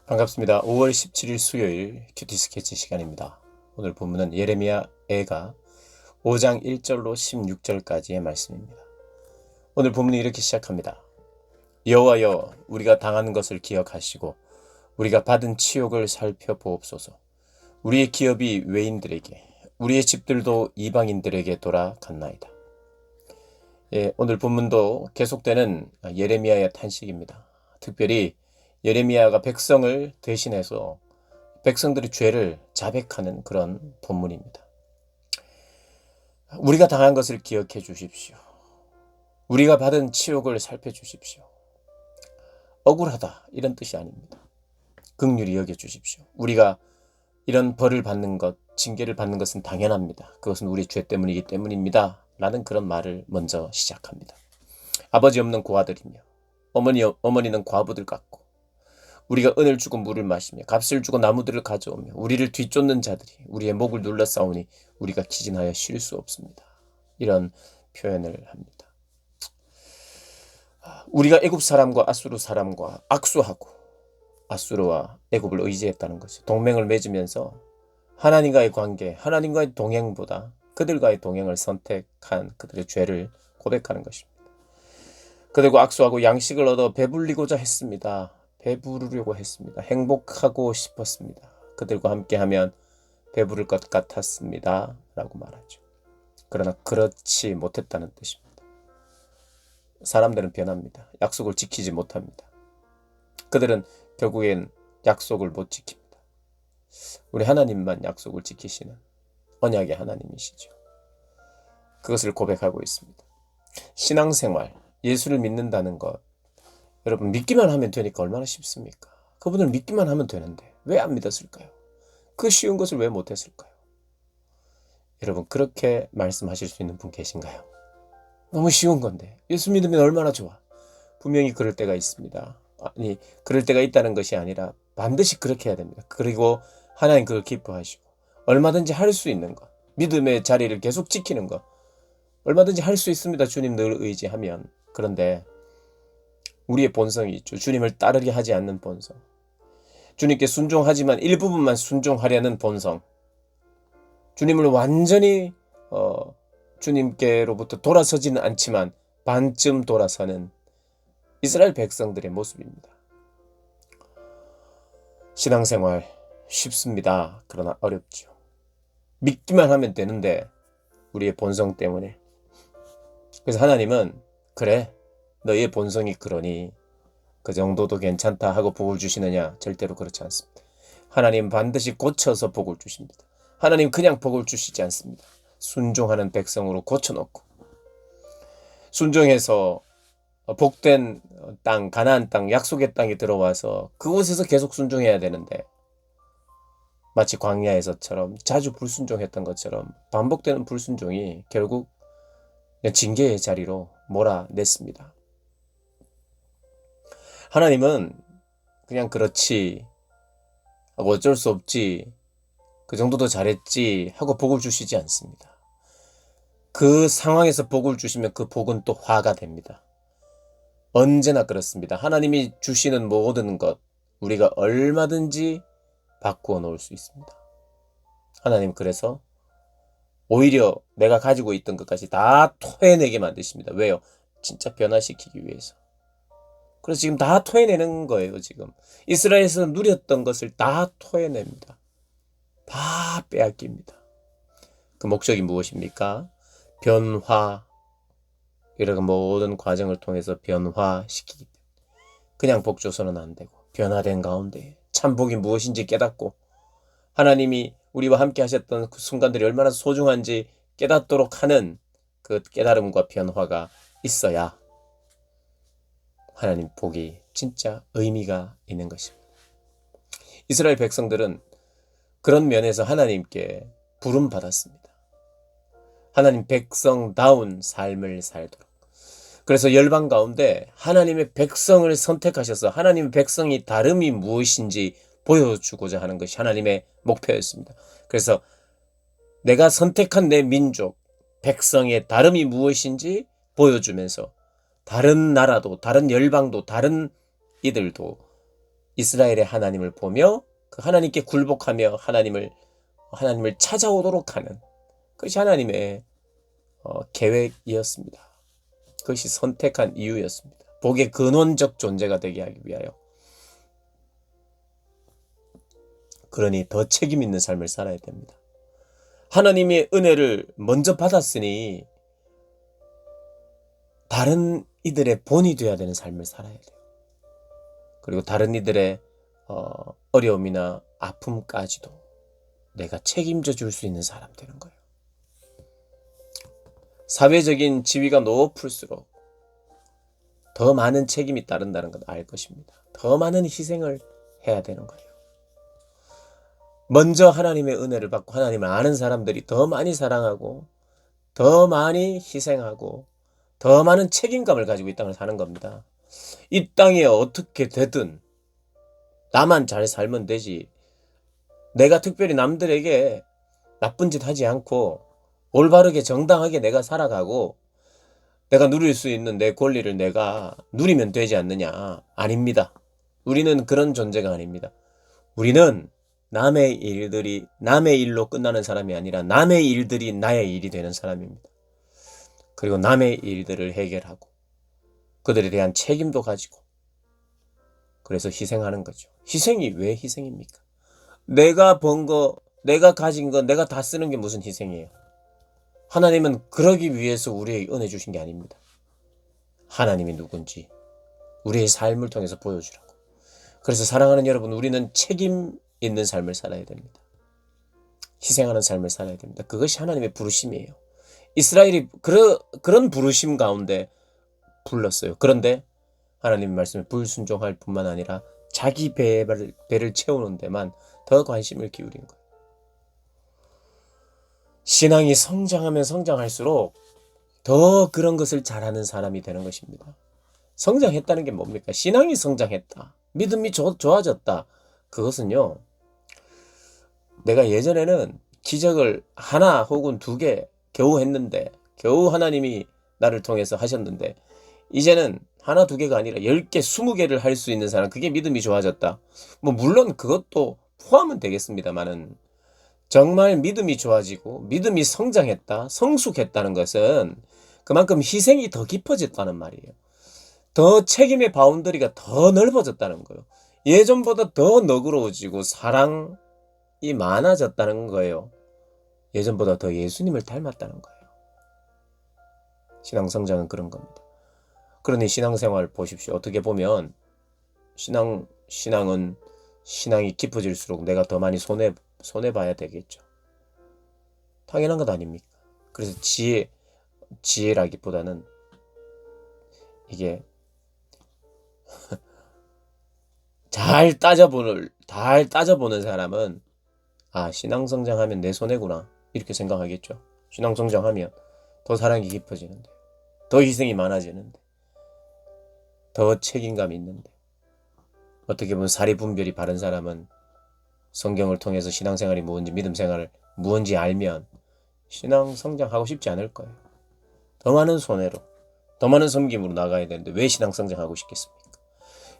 반갑습니다. 5월 17일 수요일 큐티 스케치 시간입니다. 오늘 본문은 예레미야 애가 5장 1절로 16절까지의 말씀입니다. 오늘 본문이 이렇게 시작합니다. 여호와여, 우리가 당하는 것을 기억하시고 우리가 받은 치욕을 살펴보옵소서. 우리의 기업이 외인들에게, 우리의 집들도 이방인들에게 돌아갔나이다. 오늘 본문도 계속되는 예레미야의 탄식입니다. 특별히 예레미야가 백성을 대신해서 백성들의 죄를 자백하는 그런 본문입니다. 우리가 당한 것을 기억해 주십시오. 우리가 받은 치욕을 살펴주십시오. 억울하다, 이런 뜻이 아닙니다. 긍휼히 여겨 주십시오. 우리가 이런 벌을 받는 것, 징계를 받는 것은 당연합니다. 그것은 우리 죄 때문이기 때문입니다. 라는 그런 말을 먼저 시작합니다. 아버지 없는 고아들이며 어머니는 과부들 같고, 우리가 은을 주고 물을 마시며 값을 주고 나무들을 가져오며 우리를 뒤쫓는 자들이 우리의 목을 눌러싸우니 우리가 기진하여 쉴 수 없습니다. 이런 표현을 합니다. 우리가 애굽 사람과 아수르 사람과 악수하고 아수르와 애굽을 의지했다는 것이죠. 동맹을 맺으면서 하나님과의 관계, 하나님과의 동행보다 그들과의 동행을 선택한 그들의 죄를 고백하는 것입니다. 그들과 악수하고 양식을 얻어 배불리고자 했습니다. 배부르려고 했습니다. 행복하고 싶었습니다. 그들과 함께하면 배부를 것 같았습니다. 라고 말하죠. 그러나 그렇지 못했다는 뜻입니다. 사람들은 변합니다. 약속을 지키지 못합니다. 그들은 결국엔 약속을 못 지킵니다. 우리 하나님만 약속을 지키시는 언약의 하나님이시죠. 그것을 고백하고 있습니다. 신앙생활, 예수를 믿는다는 것, 여러분 믿기만 하면 되니까 얼마나 쉽습니까? 그분을 믿기만 하면 되는데 왜 안 믿었을까요? 그 쉬운 것을 왜 못했을까요? 여러분 그렇게 말씀하실 수 있는 분 계신가요? 너무 쉬운 건데 예수 믿으면 얼마나 좋아. 분명히 그럴 때가 있습니다. 아니, 그럴 때가 있다는 것이 아니라 반드시 그렇게 해야 됩니다. 그리고 하나님 그걸 기뻐하시고 얼마든지 할 수 있는 것, 믿음의 자리를 계속 지키는 것, 얼마든지 할 수 있습니다. 주님 늘 의지하면. 그런데 우리의 본성이 있죠. 주님을 따르게 하지 않는 본성. 주님께 순종하지만 일부분만 순종하려는 본성. 주님을 완전히 주님께로부터 돌아서지는 않지만 반쯤 돌아서는 이스라엘 백성들의 모습입니다. 신앙생활 쉽습니다. 그러나 어렵죠. 믿기만 하면 되는데 우리의 본성 때문에. 그래서 하나님은 그래, 너의 본성이 그러니 그 정도도 괜찮다 하고 복을 주시느냐? 절대로 그렇지 않습니다. 하나님 반드시 고쳐서 복을 주십니다. 하나님 그냥 복을 주시지 않습니다. 순종하는 백성으로 고쳐놓고 순종해서 복된 땅, 가나안 땅, 약속의 땅에 들어와서 그곳에서 계속 순종해야 되는데 마치 광야에서처럼 자주 불순종했던 것처럼 반복되는 불순종이 결국 징계의 자리로 몰아냈습니다. 하나님은 그냥 그렇지 하고 어쩔 수 없지, 그 정도도 잘했지 하고 복을 주시지 않습니다. 그 상황에서 복을 주시면 그 복은 또 화가 됩니다. 언제나 그렇습니다. 하나님이 주시는 모든 것 우리가 얼마든지 바꾸어 놓을 수 있습니다. 하나님 그래서 오히려 내가 가지고 있던 것까지 다 토해내게 만드십니다. 왜요? 진짜 변화시키기 위해서. 그래서 지금 다 토해내는 거예요. 지금 이스라엘에서 누렸던 것을 다 토해냅니다. 다 빼앗깁니다. 그 목적이 무엇입니까? 변화, 이런 모든 과정을 통해서 변화시키기 때문에 그냥 복 줘서는 안 되고 변화된 가운데 참복이 무엇인지 깨닫고 하나님이 우리와 함께 하셨던 그 순간들이 얼마나 소중한지 깨닫도록 하는 그 깨달음과 변화가 있어야 하나님 복이 진짜 의미가 있는 것입니다. 이스라엘 백성들은 그런 면에서 하나님께 부름받았습니다. 하나님 백성다운 삶을 살도록. 그래서 열방 가운데 하나님의 백성을 선택하셔서 하나님의 백성이 다름이 무엇인지 보여주고자 하는 것이 하나님의 목표였습니다. 그래서 내가 선택한 내 민족, 백성의 다름이 무엇인지 보여주면서 다른 나라도, 다른 열방도, 다른 이들도 이스라엘의 하나님을 보며 그 하나님께 굴복하며 하나님을 찾아오도록 하는 그것이 하나님의 계획이었습니다. 그것이 선택한 이유였습니다. 복의 근원적 존재가 되게 하기 위하여. 그러니 더 책임 있는 삶을 살아야 됩니다. 하나님의 은혜를 먼저 받았으니 다른 이들의 본이 되어야 되는 삶을 살아야 돼요. 그리고 다른 이들의 어려움이나 아픔까지도 내가 책임져 줄 수 있는 사람 되는 거예요. 사회적인 지위가 높을수록 더 많은 책임이 따른다는 걸 알 것입니다. 더 많은 희생을 해야 되는 거예요. 먼저 하나님의 은혜를 받고 하나님을 아는 사람들이 더 많이 사랑하고 더 많이 희생하고 더 많은 책임감을 가지고 이 땅을 사는 겁니다. 이 땅에 어떻게 되든 나만 잘 살면 되지. 내가 특별히 남들에게 나쁜 짓 하지 않고 올바르게 정당하게 내가 살아가고 내가 누릴 수 있는 내 권리를 내가 누리면 되지 않느냐. 아닙니다. 우리는 그런 존재가 아닙니다. 우리는 남의 일로 끝나는 사람이 아니라 남의 일들이 나의 일이 되는 사람입니다. 그리고 남의 일들을 해결하고 그들에 대한 책임도 가지고 그래서 희생하는 거죠. 희생이 왜 희생입니까? 내가 번 거, 내가 가진 거, 내가 다 쓰는 게 무슨 희생이에요? 하나님은 그러기 위해서 우리에게 은혜 주신 게 아닙니다. 하나님이 누군지 우리의 삶을 통해서 보여주라고. 그래서 사랑하는 여러분, 우리는 책임 있는 삶을 살아야 됩니다. 희생하는 삶을 살아야 됩니다. 그것이 하나님의 부르심이에요. 이스라엘이 그런 부르심 가운데 불렀어요. 그런데 하나님의 말씀에 불순종할 뿐만 아니라 자기 배를 채우는 데만 더 관심을 기울인 거예요. 신앙이 성장하면 성장할수록 더 그런 것을 잘하는 사람이 되는 것입니다. 성장했다는 게 뭡니까? 신앙이 성장했다. 믿음이 좋아졌다. 그것은요. 내가 예전에는 기적을 하나 혹은 2개 겨우 했는데 겨우 하나님이 나를 통해서 하셨는데 이제는 하나 2개가 아니라 10개, 20개를 할 수 있는 사람, 그게 믿음이 좋아졌다. 물론 그것도 포함은 되겠습니다만은 정말 믿음이 좋아지고 믿음이 성장했다, 성숙했다는 것은 그만큼 희생이 더 깊어졌다는 말이에요. 더 책임의 바운더리가 더 넓어졌다는 거예요. 예전보다 더 너그러워지고 사랑이 많아졌다는 거예요. 예전보다 더 예수님을 닮았다는 거예요. 신앙 성장은 그런 겁니다. 그러니 신앙생활 보십시오. 어떻게 보면 신앙은 신앙이 깊어질수록 내가 더 많이 손해봐야 되겠죠. 당연한 것 아닙니까? 그래서 지혜라기보다는 이게 잘 따져보는 사람은 신앙 성장하면 내 손해구나 이렇게 생각하겠죠. 신앙 성장하면 더 사랑이 깊어지는데, 더 희생이 많아지는데, 더 책임감이 있는데, 어떻게 보면 사리분별이 바른 사람은 성경을 통해서 신앙생활이 무엇인지, 믿음생활을 무엇인지 알면 신앙 성장하고 싶지 않을 거예요. 더 많은 손해로, 더 많은 섬김으로 나가야 되는데 왜 신앙 성장하고 싶겠습니까?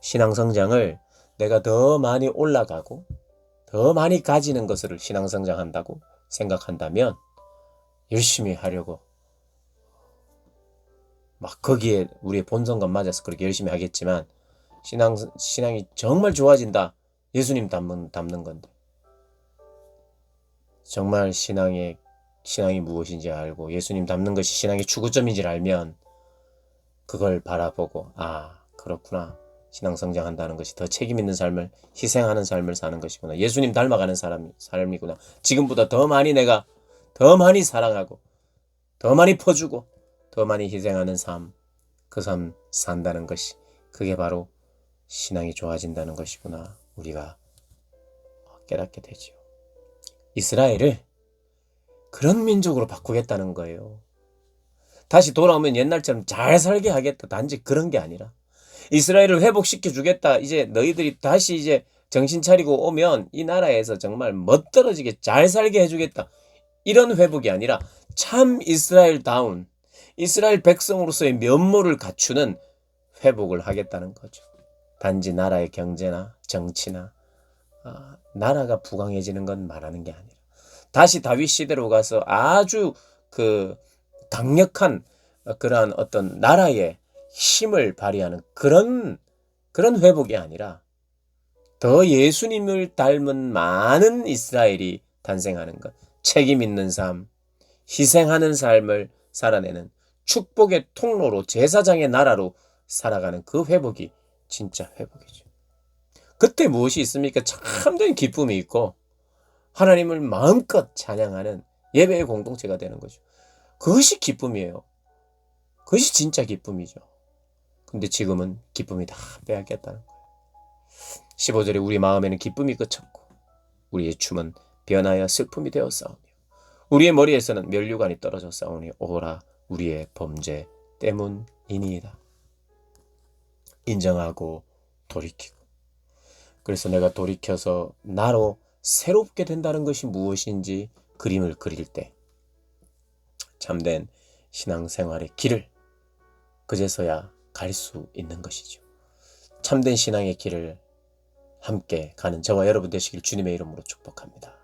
신앙 성장을 내가 더 많이 올라가고 더 많이 가지는 것을 신앙 성장한다고 생각한다면 열심히 하려고 막 거기에 우리의 본성과 맞아서 그렇게 열심히 하겠지만 신앙이 정말 좋아진다. 예수님 닮는 건데. 정말 신앙이 무엇인지 알고 예수님 닮는 것이 신앙의 추구점인지를 알면 그걸 바라보고 그렇구나. 신앙 성장한다는 것이 더 책임 있는 삶을, 희생하는 삶을 사는 것이구나. 예수님 닮아가는 삶이구나. 지금보다 더 많이 내가 더 많이 사랑하고 더 많이 퍼주고 더 많이 희생하는 삶, 그 삶 산다는 것이 그게 바로 신앙이 좋아진다는 것이구나. 우리가 깨닫게 되죠. 이스라엘을 그런 민족으로 바꾸겠다는 거예요. 다시 돌아오면 옛날처럼 잘 살게 하겠다. 단지 그런 게 아니라 이스라엘을 회복시켜 주겠다. 이제 너희들이 다시 이제 정신 차리고 오면 이 나라에서 정말 멋들어지게 잘 살게 해주겠다. 이런 회복이 아니라 참 이스라엘다운, 이스라엘 백성으로서의 면모를 갖추는 회복을 하겠다는 거죠. 단지 나라의 경제나 정치나 나라가 부강해지는 건 말하는 게 아니라 다시 다윗 시대로 가서 아주 그 강력한 그러한 어떤 나라의 힘을 발휘하는 그런 회복이 아니라 더 예수님을 닮은 많은 이스라엘이 탄생하는 것, 책임 있는 삶, 희생하는 삶을 살아내는 축복의 통로로 제사장의 나라로 살아가는 그 회복이 진짜 회복이죠. 그때 무엇이 있습니까? 참된 기쁨이 있고 하나님을 마음껏 찬양하는 예배의 공동체가 되는 거죠. 그것이 기쁨이에요. 그것이 진짜 기쁨이죠. 근데 지금은 기쁨이 다 빼앗겼다는 거예요. 15절에 우리 마음에는 기쁨이 그쳤고 우리의 춤은 변하여 슬픔이 되어 싸우며 우리의 머리에서는 면류관이 떨어져 싸우니 오라 우리의 범죄 때문이니이다. 인정하고 돌이키고 그래서 내가 돌이켜서 나로 새롭게 된다는 것이 무엇인지 그림을 그릴 때 참된 신앙생활의 길을 그제서야 갈 수 있는 것이죠. 참된 신앙의 길을 함께 가는 저와 여러분 되시길 주님의 이름으로 축복합니다.